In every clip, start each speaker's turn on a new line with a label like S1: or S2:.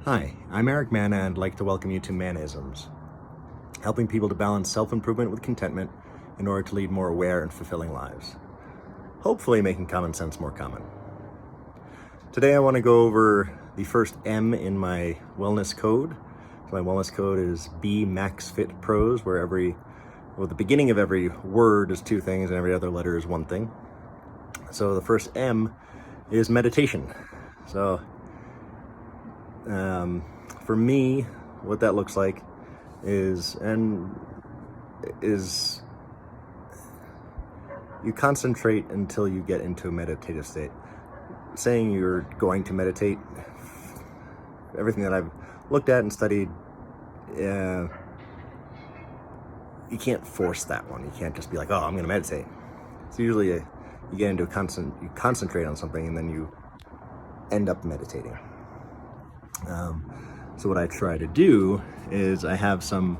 S1: Hi, I'm Eric Manna and I'd like to welcome you to Manisms, helping people to balance self-improvement with contentment in order to lead more aware and fulfilling lives, hopefully making common sense more common. Today I want to go over the first M in my wellness code. My wellness code is BeMaxFitPros, where the beginning of every word is two things and every other letter is one thing. So the first M is meditation. So for me, what that looks like is you concentrate until you get into a meditative state. Saying you're going to meditate, everything that I've looked at and studied, you can't force that one. You can't just be like, oh, I'm going to meditate. It's usually you get into you concentrate on something and then you end up meditating. So what I try to do is I have some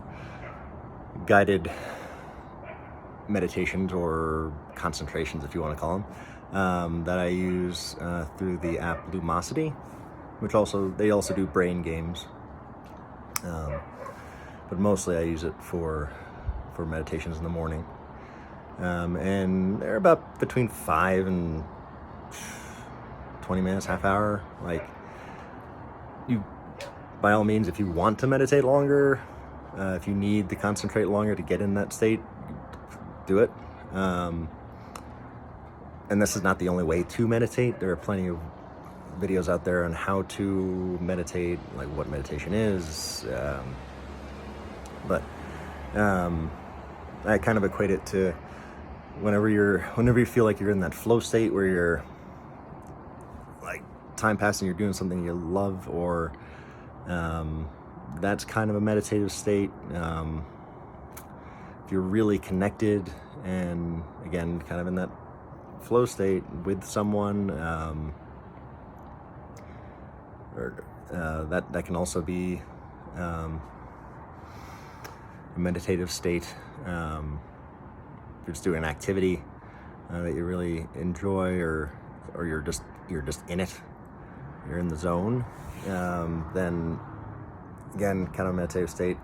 S1: guided meditations or concentrations, if you want to call them, that I use through the app Lumosity, which they also do brain games. But mostly I use it for meditations in the morning. And they're about between 5 and 20 minutes, half hour. Like, you, by all means, if you want to meditate longer, if you need to concentrate longer to get in that state, do it. And this is not the only way to meditate. There are plenty of videos out there on how to meditate, like what meditation is. But I kind of equate it to whenever you feel like you're in that flow state where you're like time passing, you're doing something you love, or that's kind of a meditative state. If you're really connected and again kind of in that flow state with someone, that can also be a meditative state. If you're just doing an activity that you really enjoy, or you're just in it, you're in the zone, then again, kind of a meditative state.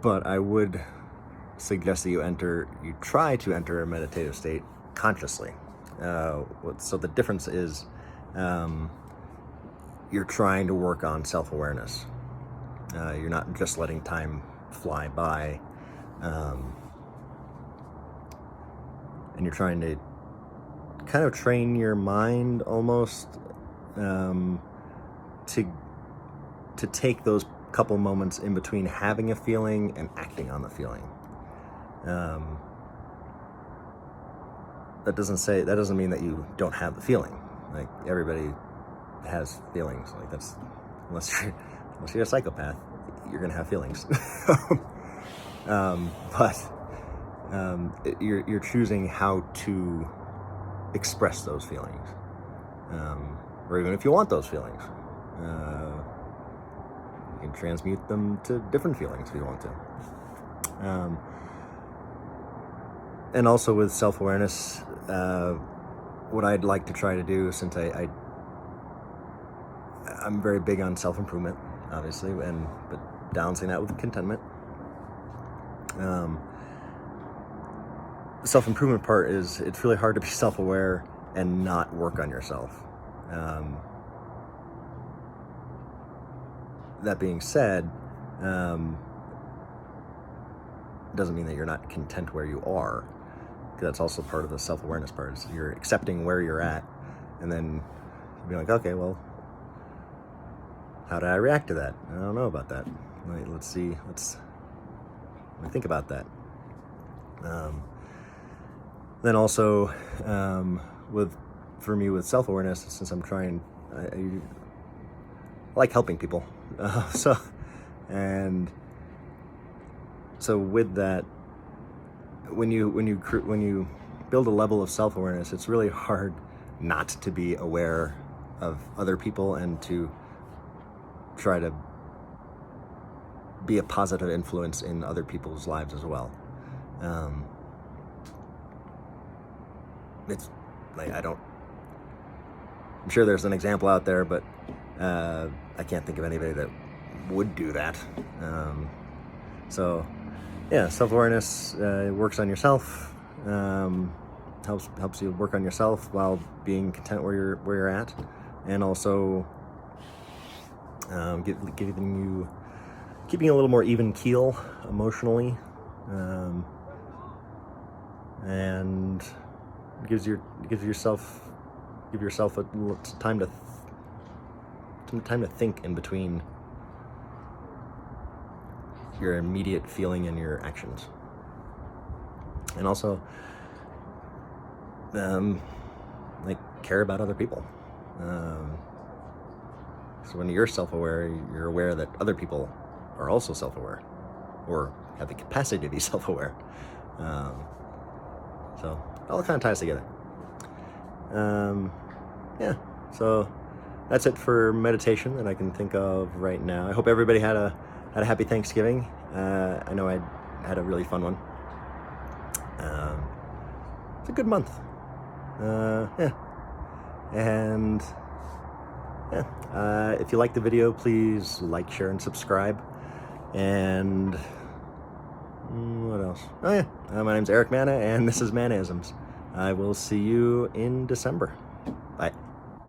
S1: But I would suggest that you try to enter a meditative state consciously. So the difference is, you're trying to work on self-awareness. You're not just letting time fly by, and you're trying to kind of train your mind almost to take those couple moments in between having a feeling and acting on the feeling. That doesn't mean that you don't have the feeling. Like, everybody has feelings. Like, that's unless you're a psychopath, you're gonna have feelings. You're choosing how to express those feelings, or even if you want those feelings, you can transmute them to different feelings if you want to. And also with self-awareness, what I'd like to try to do, since I'm very big on self-improvement, obviously, but balancing that with contentment. The self-improvement part is, it's really hard to be self-aware and not work on yourself. That being said, doesn't mean that you're not content where you are. That's also part of the self-awareness part, is you're accepting where you're at, and then be like, okay, well, how did I react to that? I don't know about that. Let me think about that. Then also, for me with self-awareness, since I like helping people, so with that, when you build a level of self-awareness, it's really hard not to be aware of other people and to try to be a positive influence in other people's lives as well. It's Like, I'm sure there's an example out there, but I can't think of anybody that would do that. So yeah, self-awareness works on yourself, helps you work on yourself while being content where you're at, and also keeping a little more even keel emotionally, and give yourself a little time to think in between your immediate feeling and your actions. And also like care about other people. So when you're self-aware, you're aware that other people are also self-aware or have the capacity to be self-aware. So it all kind of ties together. Yeah, so that's it for meditation that I can think of right now. I hope everybody had a happy Thanksgiving. I know I had a really fun one. It's a good month. Yeah. And yeah, if you like the video, please like, share, and subscribe. And what else? Oh yeah, my name's Eric Mana, and this is Manneisms. I will see you in December. Bye.